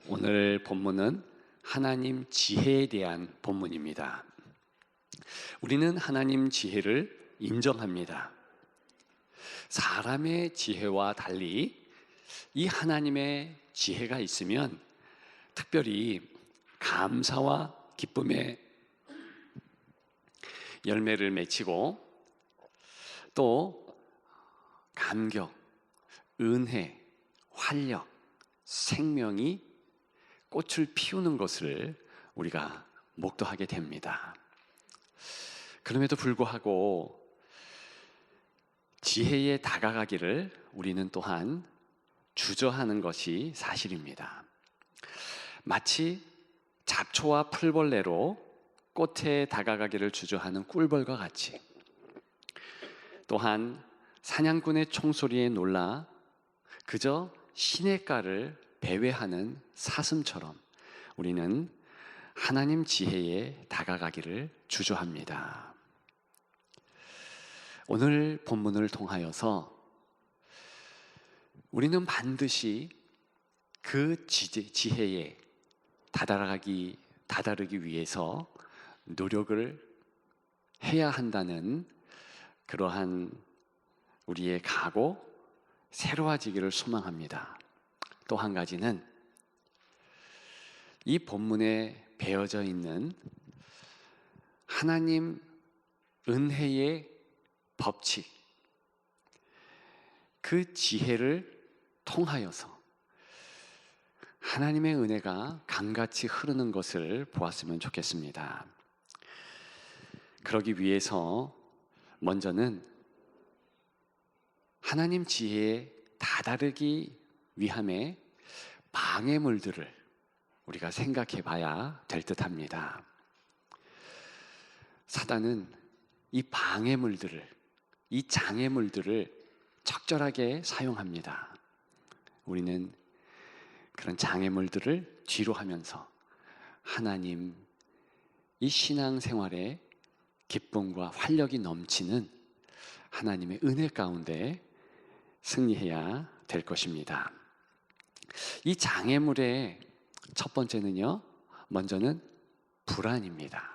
오늘 본문은 하나님 지혜에 대한 본문입니다. 우리는 하나님 지혜를 인정합니다. 사람의 지혜와 달리 이 하나님의 지혜가 있으면 특별히 감사와 기쁨의 열매를 맺히고 또 감격, 은혜, 활력, 생명이 꽃을 피우는 것을 우리가 목도하게 됩니다. 그럼에도 불구하고 지혜에 다가가기를 우리는 또한 주저하는 것이 사실입니다. 마치 잡초와 풀벌레로 꽃에 다가가기를 주저하는 꿀벌과 같이, 또한 사냥꾼의 총소리에 놀라 그저 시냇가를 배회하는 사슴처럼 우리는 하나님 지혜에 다가가기를 주저합니다. 오늘 본문을 통하여서 우리는 반드시 그 지혜에 다다르기 위해서 노력을 해야 한다는 그러한 우리의 각오, 새로워지기를 소망합니다. 또 한 가지는 이 본문에 배어져 있는 하나님 은혜의 법칙, 그 지혜를 통하여서 하나님의 은혜가 강같이 흐르는 것을 보았으면 좋겠습니다. 그러기 위해서 먼저는 하나님 지혜에 다다르기 위함의 방해물들을 우리가 생각해 봐야 될 듯합니다. 사단은 이 방해물들을, 이 장애물들을 적절하게 사용합니다. 우리는 그런 장애물들을 뒤로 하면서 하나님, 이 신앙생활에 기쁨과 활력이 넘치는 하나님의 은혜 가운데 승리해야 될 것입니다. 이 장애물의 첫 번째는요, 먼저는 불안입니다.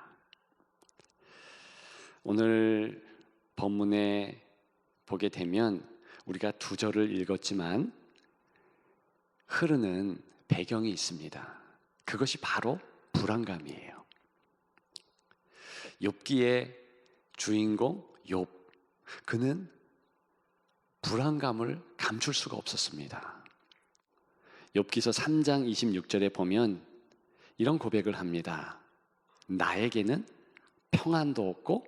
오늘 본문에 보게 되면 우리가 두 절을 읽었지만 흐르는 배경이 있습니다. 그것이 바로 불안감이에요. 욥기의 주인공 욥, 그는 불안감을 감출 수가 없었습니다. 욥기서 3장 26절에 보면 이런 고백을 합니다. 나에게는 평안도 없고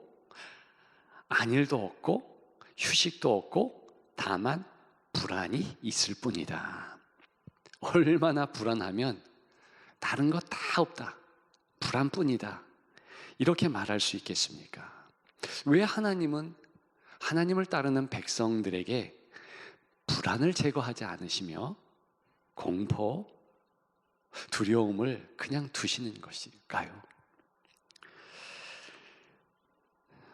안일도 없고 휴식도 없고 다만 불안이 있을 뿐이다. 얼마나 불안하면 다른 것 다 없다, 불안뿐이다, 이렇게 말할 수 있겠습니까? 왜 하나님은 하나님을 따르는 백성들에게 불안을 제거하지 않으시며 공포, 두려움을 그냥 두시는 것일까요?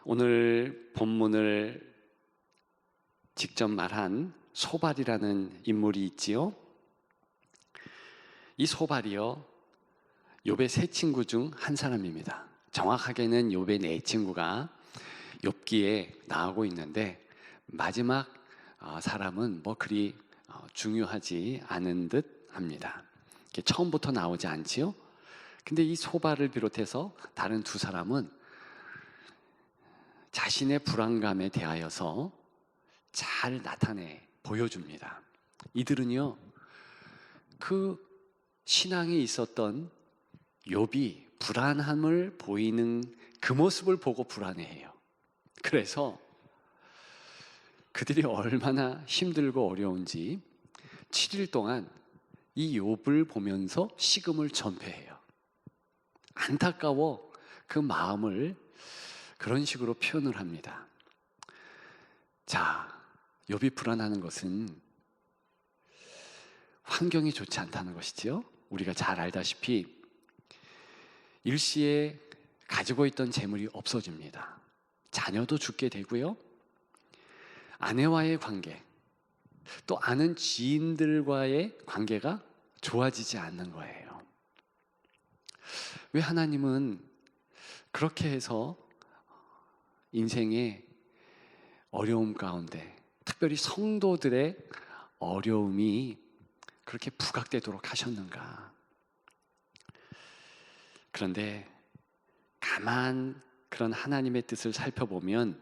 오늘 본문을 직접 말한 소발이라는 인물이 있지요. 이 소발이요, 욥의 세 친구 중 한 사람입니다. 정확하게는 욥의 네 친구가 욥기에 나오고 있는데 마지막 사람은 뭐 그리 중요하지 않은 듯 합니다. 처음부터 나오지 않지요. 근데 이 소발을 비롯해서 다른 두 사람은 자신의 불안감에 대하여서 잘 나타내 보여줍니다. 이들은요, 그 신앙에 있었던 욥이 불안함을 보이는 그 모습을 보고 불안해해요. 그래서 그들이 얼마나 힘들고 어려운지 7일 동안 이 욥을 보면서 식음을 전폐해요. 안타까워 그 마음을 그런 식으로 표현을 합니다. 자, 욥이 불안하는 것은 환경이 좋지 않다는 것이지요. 우리가 잘 알다시피 일시에 가지고 있던 재물이 없어집니다. 자녀도 죽게 되고요, 아내와의 관계, 또 아는 지인들과의 관계가 좋아지지 않는 거예요. 왜 하나님은 그렇게 해서 인생의 어려움 가운데, 특별히 성도들의 어려움이 그렇게 부각되도록 하셨는가? 그런데 가만 그런 하나님의 뜻을 살펴보면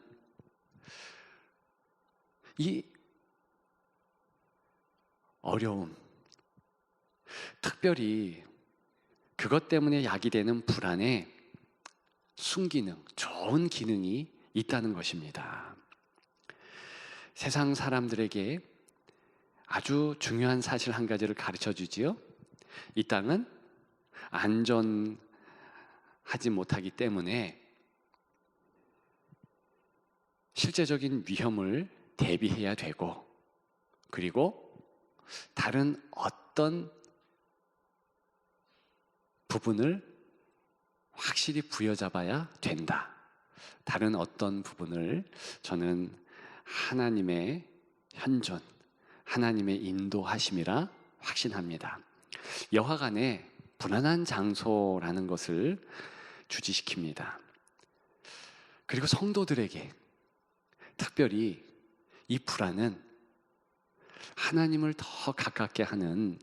이 어려움, 특별히 그것 때문에 야기되는 불안에 순기능, 좋은 기능이 있다는 것입니다. 세상 사람들에게 아주 중요한 사실 한 가지를 가르쳐 주지요. 이 땅은 안전하지 못하기 때문에 실제적인 위험을 대비해야 되고, 그리고 다른 어떤 부분을 확실히 부여잡아야 된다. 다른 어떤 부분을 저는 하나님의 현존, 하나님의 인도하심이라 확신합니다. 여하간에 불안한 장소라는 것을 주지시킵니다. 그리고 성도들에게 특별히 이 불안은 하나님을 더 가깝게 하는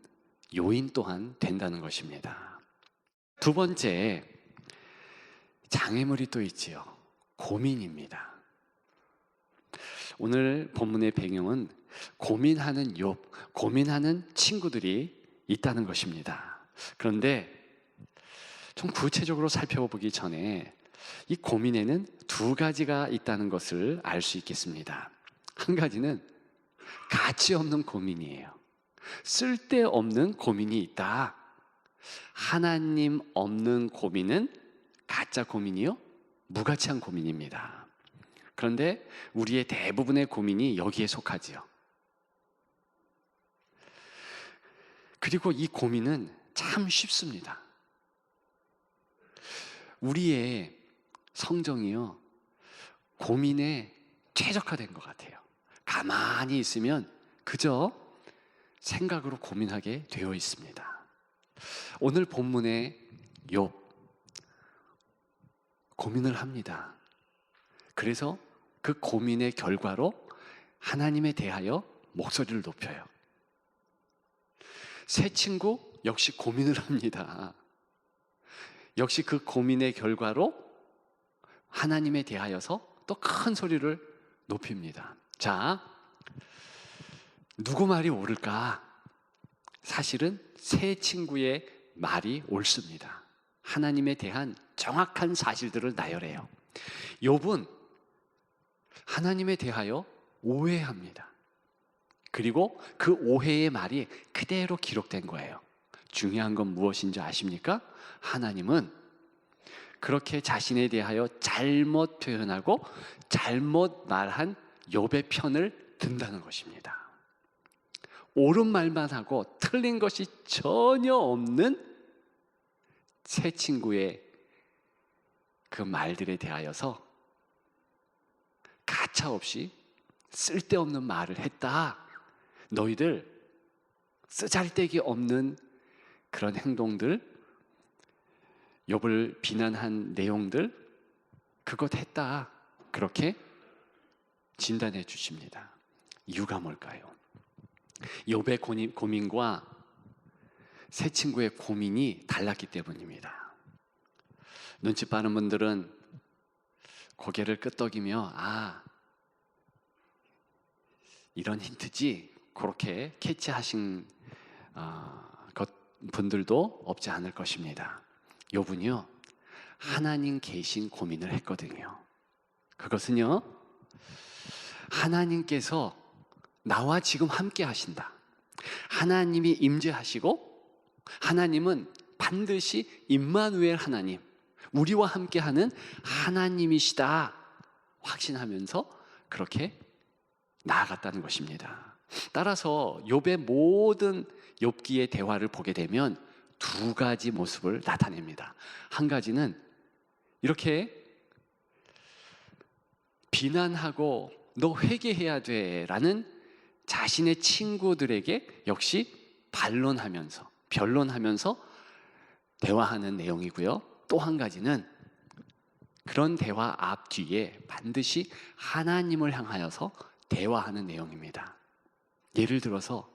요인 또한 된다는 것입니다. 두 번째, 장애물이 또 있지요. 고민입니다. 오늘 본문의 배경은 고민하는 욥, 고민하는 친구들이 있다는 것입니다. 그런데 좀 구체적으로 살펴보기 전에 이 고민에는 두 가지가 있다는 것을 알 수 있겠습니다. 한 가지는 가치 없는 고민이에요. 쓸데없는 고민이 있다. 하나님 없는 고민은 가짜 고민이요, 무가치한 고민입니다. 그런데 우리의 대부분의 고민이 여기에 속하지요. 그리고 이 고민은 참 쉽습니다. 우리의 성정이요, 고민에 최적화된 것 같아요. 가만히 있으면 그저 생각으로 고민하게 되어 있습니다. 오늘 본문의 욥, 고민을 합니다. 그래서 그 고민의 결과로 하나님에 대하여 목소리를 높여요. 새 친구 역시 고민을 합니다. 역시 그 고민의 결과로 하나님에 대하여서 또 큰 소리를 높입니다. 자, 누구 말이 옳을까? 사실은 새 친구의 말이 옳습니다. 하나님에 대한 정확한 사실들을 나열해요. 욥은 하나님에 대하여 오해합니다. 그리고 그 오해의 말이 그대로 기록된 거예요. 중요한 건 무엇인지 아십니까? 하나님은 그렇게 자신에 대하여 잘못 표현하고 잘못 말한 욥의 편을 든다는 것입니다. 옳은 말만 하고 틀린 것이 전혀 없는 새 친구의 그 말들에 대하여서 가차없이 쓸데없는 말을 했다. 너희들 쓰잘데기 없는 그런 행동들, 욥을 비난한 내용들, 그것 했다. 그렇게 진단해 주십니다. 이유가 뭘까요? 욥의 고민과 새 친구의 고민이 달랐기 때문입니다. 눈치 빠른 분들은 고개를 끄덕이며 이런 힌트지, 그렇게 캐치하신 분들도 없지 않을 것입니다. 욥은요, 하나님 계신 고민을 했거든요. 그것은요, 하나님께서 나와 지금 함께 하신다. 하나님이 임재하시고 하나님은 반드시 임마누엘 하나님, 우리와 함께하는 하나님이시다 확신하면서 그렇게 나아갔다는 것입니다. 따라서 욥의 모든 욥기의 대화를 보게 되면 두 가지 모습을 나타냅니다. 한 가지는 이렇게 비난하고 너 회개해야 돼 라는 자신의 친구들에게 역시 반론하면서 변론하면서 대화하는 내용이고요. 또 한 가지는 그런 대화 앞뒤에 반드시 하나님을 향하여서 대화하는 내용입니다. 예를 들어서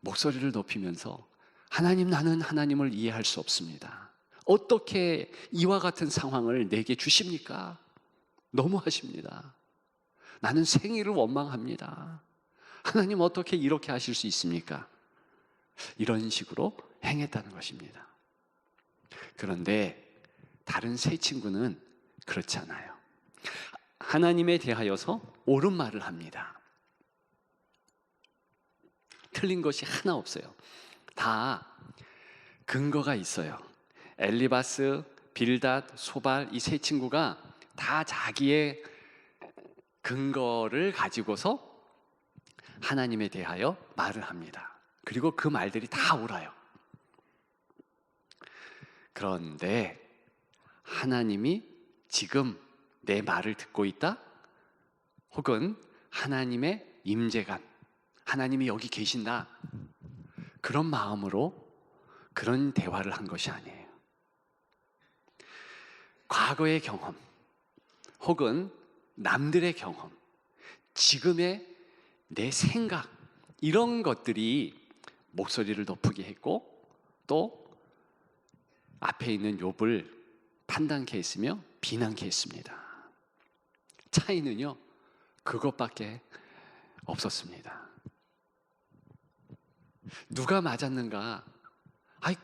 목소리를 높이면서 하나님, 나는 하나님을 이해할 수 없습니다. 어떻게 이와 같은 상황을 내게 주십니까? 너무하십니다. 나는 생일을 원망합니다. 하나님, 어떻게 이렇게 하실 수 있습니까? 이런 식으로 행했다는 것입니다. 그런데 다른 세 친구는 그렇지 않아요. 하나님에 대하여서 옳은 말을 합니다. 틀린 것이 하나 없어요. 다 근거가 있어요. 엘리바스, 빌닷, 소발, 이 세 친구가 다 자기의 근거를 가지고서 하나님에 대하여 말을 합니다. 그리고 그 말들이 다 옳아요. 그런데 하나님이 지금 내 말을 듣고 있다? 혹은 하나님의 임재감, 하나님이 여기 계신다, 그런 마음으로 그런 대화를 한 것이 아니에요. 과거의 경험 혹은 남들의 경험, 지금의 내 생각, 이런 것들이 목소리를 높이게 했고 또 앞에 있는 욥을 판단케 했으며 비난케 했습니다. 차이는요, 그것밖에 없었습니다. 누가 맞았는가?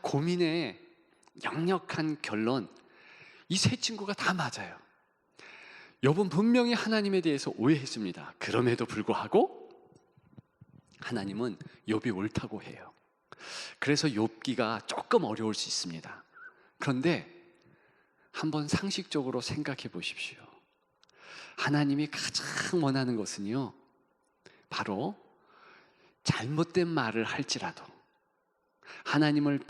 고민의 역력한 결론, 이 세 친구가 다 맞아요. 욥은 분명히 하나님에 대해서 오해했습니다. 그럼에도 불구하고 하나님은 욥이 옳다고 해요. 그래서 욥기가 조금 어려울 수 있습니다. 그런데 한번 상식적으로 생각해 보십시오. 하나님이 가장 원하는 것은요, 바로 잘못된 말을 할지라도 하나님을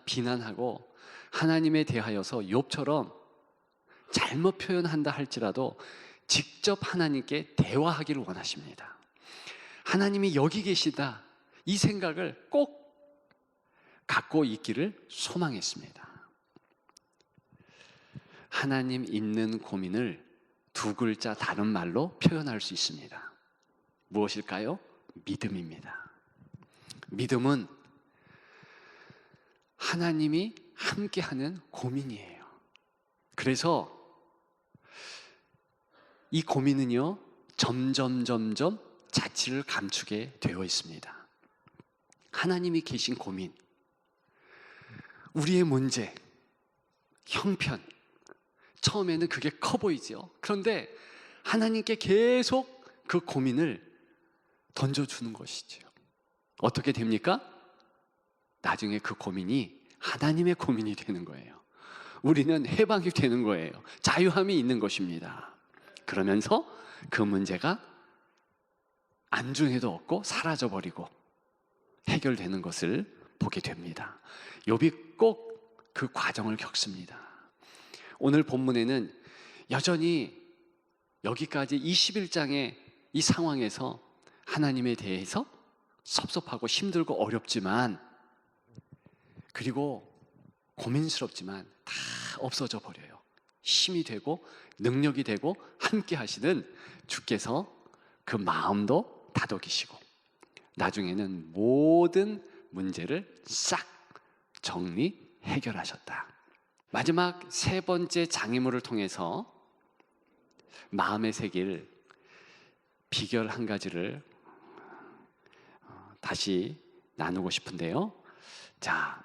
비난하고 하나님에 대하여서 욥처럼 잘못 표현한다 할지라도 직접 하나님께 대화하기를 원하십니다. 하나님이 여기 계시다, 이 생각을 꼭 갖고 있기를 소망했습니다. 하나님 있는 고민을 두 글자 다른 말로 표현할 수 있습니다. 무엇일까요? 믿음입니다. 믿음은 하나님이 함께하는 고민이에요. 그래서 이 고민은요, 점점 자취를 감추게 되어 있습니다. 하나님이 계신 고민, 우리의 문제, 형편, 처음에는 그게 커 보이죠. 그런데 하나님께 계속 그 고민을 던져주는 것이죠. 어떻게 됩니까? 나중에 그 고민이 하나님의 고민이 되는 거예요. 우리는 해방이 되는 거예요. 자유함이 있는 것입니다. 그러면서 그 문제가 안중에도 없고 사라져버리고 해결되는 것을 보게 됩니다. 욥이 꼭 그 과정을 겪습니다. 오늘 본문에는 여전히 여기까지 21장의 이 상황에서 하나님에 대해서 섭섭하고 힘들고 어렵지만, 그리고 고민스럽지만 다 없어져 버려요. 힘이 되고 능력이 되고 함께 하시는 주께서 그 마음도 다독이시고 나중에는 모든 문제를 싹 정리 해결하셨다. 마지막 세 번째 장애물을 통해서 마음의 세계를 비결 한 가지를 다시 나누고 싶은데요. 자,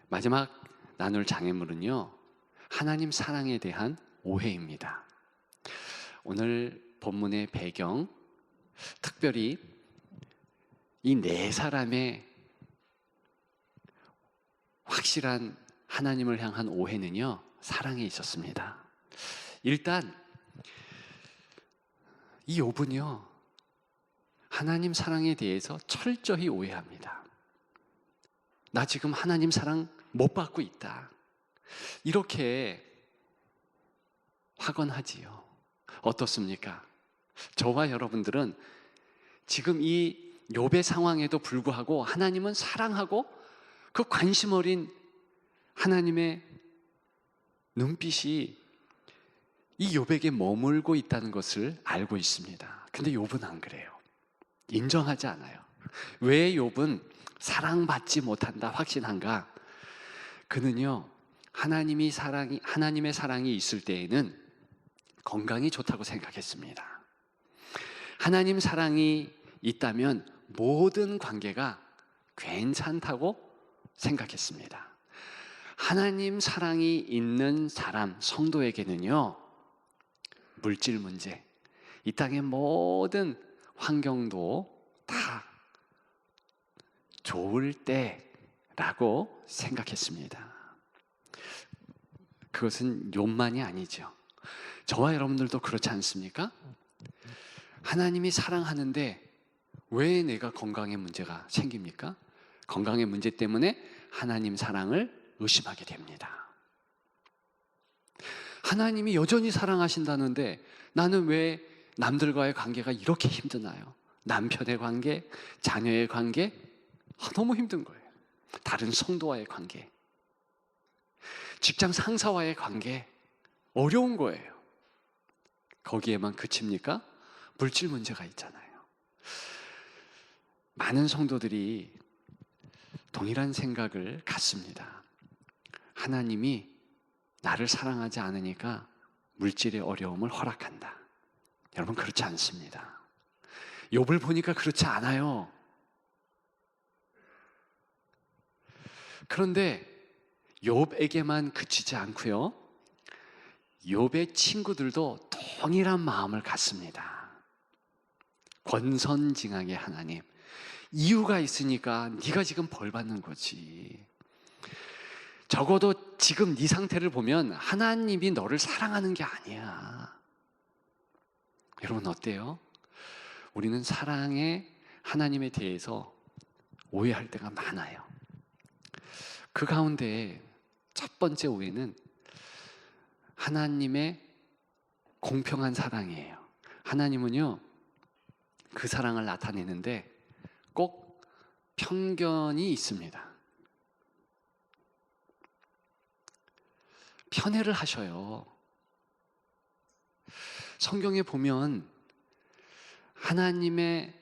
마지막 나눌 장애물은요, 하나님 사랑에 대한 오해입니다. 오늘 본문의 배경, 특별히 이 네 사람의 확실한 하나님을 향한 오해는요, 사랑에 있었습니다. 일단 이 욥은요, 하나님 사랑에 대해서 철저히 오해합니다. 나 지금 하나님 사랑 못 받고 있다, 이렇게 확언하지요. 어떻습니까? 저와 여러분들은 지금 이 욥의 상황에도 불구하고 하나님은 사랑하고 그 관심 어린 하나님의 눈빛이 이 욥에게 머물고 있다는 것을 알고 있습니다. 근데 욥은 안 그래요. 인정하지 않아요. 왜 욥은 사랑받지 못한다 확신한가? 그는요, 하나님의 사랑이 있을 때에는 건강이 좋다고 생각했습니다. 하나님 사랑이 있다면 모든 관계가 괜찮다고 생각했습니다. 하나님 사랑이 있는 사람, 성도에게는요, 물질 문제, 이 땅의 모든 환경도 다 좋을 때라고 생각했습니다. 그것은 욥만이 아니죠. 저와 여러분들도 그렇지 않습니까? 하나님이 사랑하는데 왜 내가 건강에 문제가 생깁니까? 건강의 문제 때문에 하나님 사랑을 의심하게 됩니다. 하나님이 여전히 사랑하신다는데 나는 왜 남들과의 관계가 이렇게 힘드나요? 남편의 관계, 자녀의 관계, 너무 힘든 거예요. 다른 성도와의 관계, 직장 상사와의 관계, 어려운 거예요. 거기에만 그칩니까? 물질 문제가 있잖아요. 많은 성도들이 동일한 생각을 갖습니다. 하나님이 나를 사랑하지 않으니까 물질의 어려움을 허락한다. 여러분, 그렇지 않습니다. 욥을 보니까 그렇지 않아요. 그런데 욥에게만 그치지 않고요, 욥의 친구들도 동일한 마음을 갖습니다. 권선징악의 하나님, 이유가 있으니까 네가 지금 벌 받는 거지. 적어도 지금 네 상태를 보면 하나님이 너를 사랑하는 게 아니야. 여러분 어때요? 우리는 사랑의 하나님에 대해서 오해할 때가 많아요. 그 가운데 첫 번째 오해는 하나님의 공평한 사랑이에요. 하나님은요, 그 사랑을 나타내는데 꼭 편견이 있습니다. 편애를 하셔요. 성경에 보면 하나님의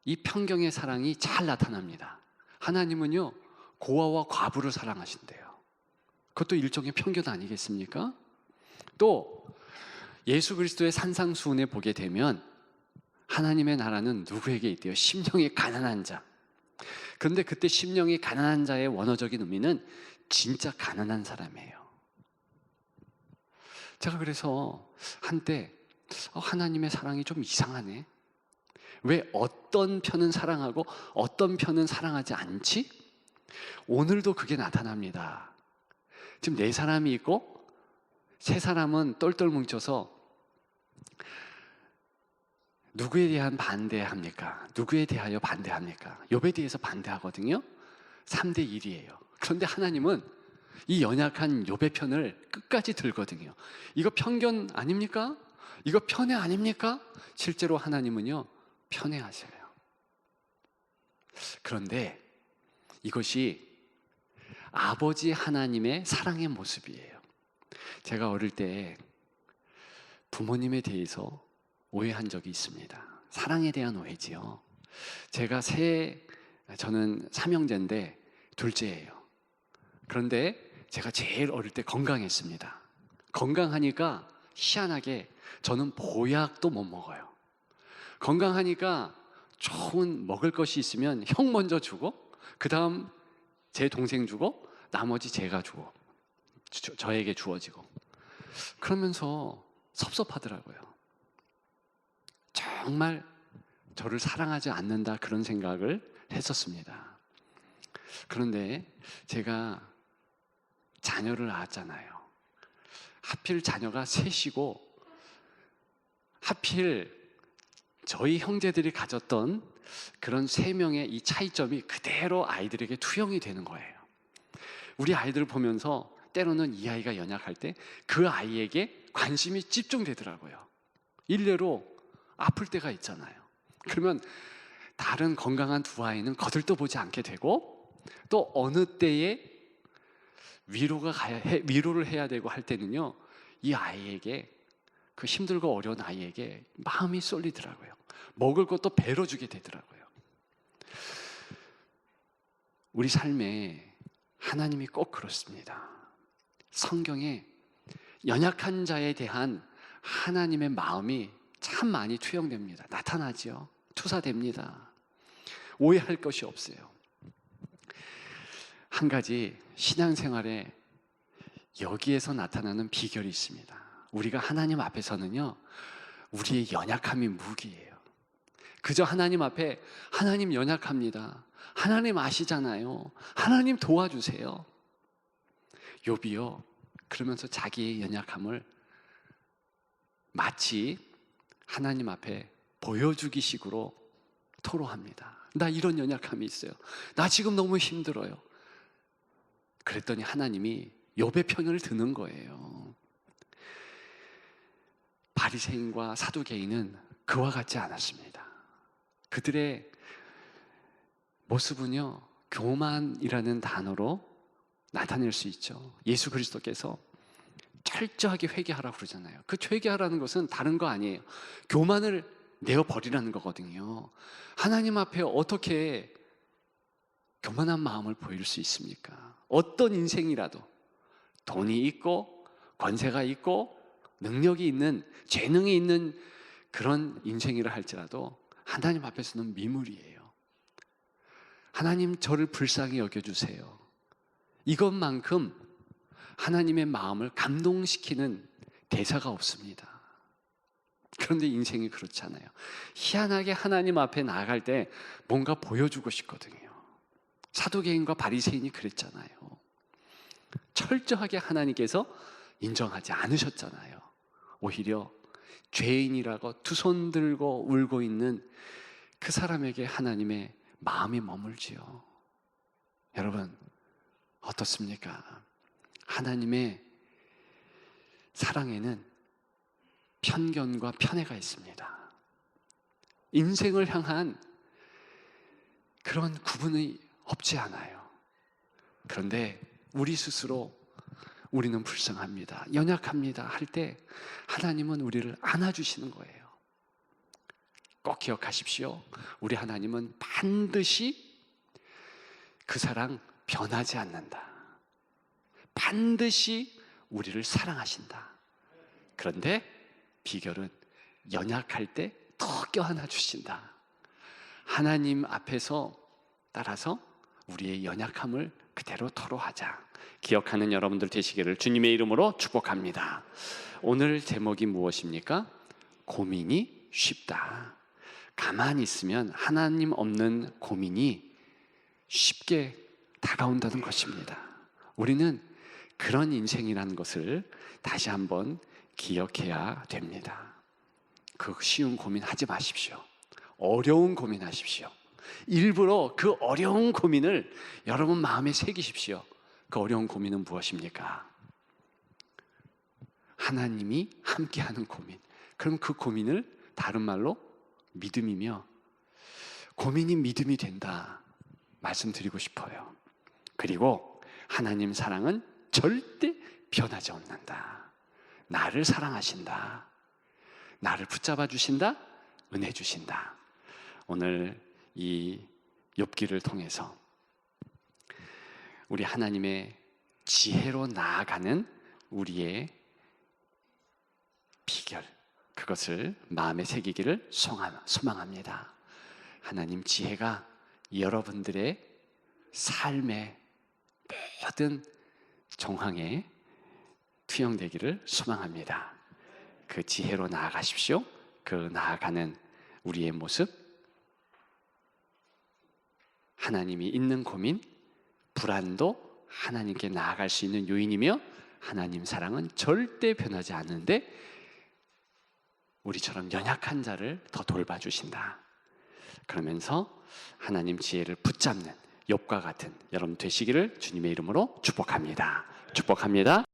이 편경의 사랑이 잘 나타납니다. 하나님은요, 고아와 과부를 사랑하신대요. 그것도 일종의 편견 아니겠습니까? 또 예수 그리스도의 산상수훈에 보게 되면 하나님의 나라는 누구에게 있대요? 심령이 가난한 자. 그런데 그때 심령이 가난한 자의 원어적인 의미는 진짜 가난한 사람이에요. 제가 그래서 한때 하나님의 사랑이 좀 이상하네. 왜 어떤 편은 사랑하고 어떤 편은 사랑하지 않지? 오늘도 그게 나타납니다. 지금 4사람이 있고 3사람은 똘똘 뭉쳐서 누구에 대한 반대합니까? 누구에 대하여 반대합니까? 욥에 대해서 반대하거든요. 3대 1이에요. 그런데 하나님은 이 연약한 욥의 편을 끝까지 들거든요. 이거 편견 아닙니까? 이거 편애 아닙니까? 실제로 하나님은요, 편애하셔요. 그런데 이것이 아버지 하나님의 사랑의 모습이에요. 제가 어릴 때 부모님에 대해서 오해한 적이 있습니다. 사랑에 대한 오해지요. 저는 3형제인데 둘째예요. 그런데 제가 제일 어릴 때 건강했습니다. 건강하니까 희한하게 저는 보약도 못 먹어요. 건강하니까 좋은 먹을 것이 있으면 형 먼저 주고 그 다음 제 동생 주고 나머지 제가 주고 저에게 주어지고, 그러면서 섭섭하더라고요. 정말 저를 사랑하지 않는다, 그런 생각을 했었습니다. 그런데 제가 자녀를 낳았잖아요. 하필 자녀가 셋이고 하필 저희 형제들이 가졌던 그런 3명의 이 차이점이 그대로 아이들에게 투영이 되는 거예요. 우리 아이들을 보면서 때로는 이 아이가 연약할 때 그 아이에게 관심이 집중되더라고요. 일례로 아플 때가 있잖아요. 그러면 다른 건강한 두 아이는 거들떠보지 않게 되고, 또 어느 때에 위로를 해야 되고 할 때는요, 이 아이에게, 그 힘들고 어려운 아이에게 마음이 쏠리더라고요. 먹을 것도 배로 주게 되더라고요. 우리 삶에 하나님이 꼭 그렇습니다. 성경에 연약한 자에 대한 하나님의 마음이 참 많이 투영됩니다. 나타나죠. 투사됩니다. 오해할 것이 없어요. 한 가지 신앙생활에 여기에서 나타나는 비결이 있습니다. 우리가 하나님 앞에서는요, 우리의 연약함이 무기예요. 그저 하나님 앞에 하나님 연약합니다, 하나님 아시잖아요, 하나님 도와주세요, 욥이요 그러면서 자기의 연약함을 마치 하나님 앞에 보여주기 식으로 토로합니다. 나 이런 연약함이 있어요. 나 지금 너무 힘들어요. 그랬더니 하나님이 욥의 편을 드는 거예요. 바리새인과 사두개인은 그와 같지 않았습니다. 그들의 모습은요, 교만이라는 단어로 나타낼 수 있죠. 예수 그리스도께서 철저하게 회개하라고 그러잖아요. 그 회개하라는 것은 다른 거 아니에요. 교만을 내어버리라는 거거든요. 하나님 앞에 어떻게 교만한 마음을 보일 수 있습니까? 어떤 인생이라도 돈이 있고 권세가 있고 능력이 있는, 재능이 있는 그런 인생이라 할지라도 하나님 앞에서는 미물이에요. 하나님 저를 불쌍히 여겨주세요, 이것만큼 하나님의 마음을 감동시키는 대사가 없습니다. 그런데 인생이 그렇잖아요. 희한하게 하나님 앞에 나아갈 때 뭔가 보여주고 싶거든요. 사두개인과 바리새인이 그랬잖아요. 철저하게 하나님께서 인정하지 않으셨잖아요. 오히려 죄인이라고 두 손 들고 울고 있는 그 사람에게 하나님의 마음이 머물지요. 여러분 어떻습니까? 하나님의 사랑에는 편견과 편애가 있습니다. 인생을 향한 그런 구분이 없지 않아요. 그런데 우리 스스로 우리는 불쌍합니다, 연약합니다 할 때 하나님은 우리를 안아주시는 거예요. 꼭 기억하십시오. 우리 하나님은 반드시 그 사랑 변하지 않는다. 반드시 우리를 사랑하신다. 그런데 비결은 연약할 때 더 껴안아 주신다. 하나님 앞에서 따라서 우리의 연약함을 그대로 토로하자. 기억하는 여러분들 되시기를 주님의 이름으로 축복합니다. 오늘 제목이 무엇입니까? 고민이 쉽다. 가만히 있으면 하나님 없는 고민이 쉽게 다가온다는 것입니다. 우리는 그런 인생이라는 것을 다시 한번 기억해야 됩니다. 그 쉬운 고민 하지 마십시오. 어려운 고민 하십시오. 일부러 그 어려운 고민을 여러분 마음에 새기십시오. 그 어려운 고민은 무엇입니까? 하나님이 함께하는 고민. 그럼 그 고민을 다른 말로 믿음이며, 고민이 믿음이 된다 말씀드리고 싶어요. 그리고 하나님 사랑은 절대 변하지 않는다. 나를 사랑하신다. 나를 붙잡아 주신다. 은혜 주신다. 오늘 이 욥기를 통해서 우리 하나님의 지혜로 나아가는 우리의 비결, 그것을 마음에 새기기를 소망합니다. 하나님 지혜가 여러분들의 삶의 모든 정황에 투영되기를 소망합니다. 그 지혜로 나아가십시오. 그 나아가는 우리의 모습, 하나님이 있는 고민, 불안도 하나님께 나아갈 수 있는 요인이며, 하나님 사랑은 절대 변하지 않는데 우리처럼 연약한 자를 더 돌봐주신다. 그러면서 하나님 지혜를 붙잡는 욥과 같은 여러분 되시기를 주님의 이름으로 축복합니다. 축복합니다.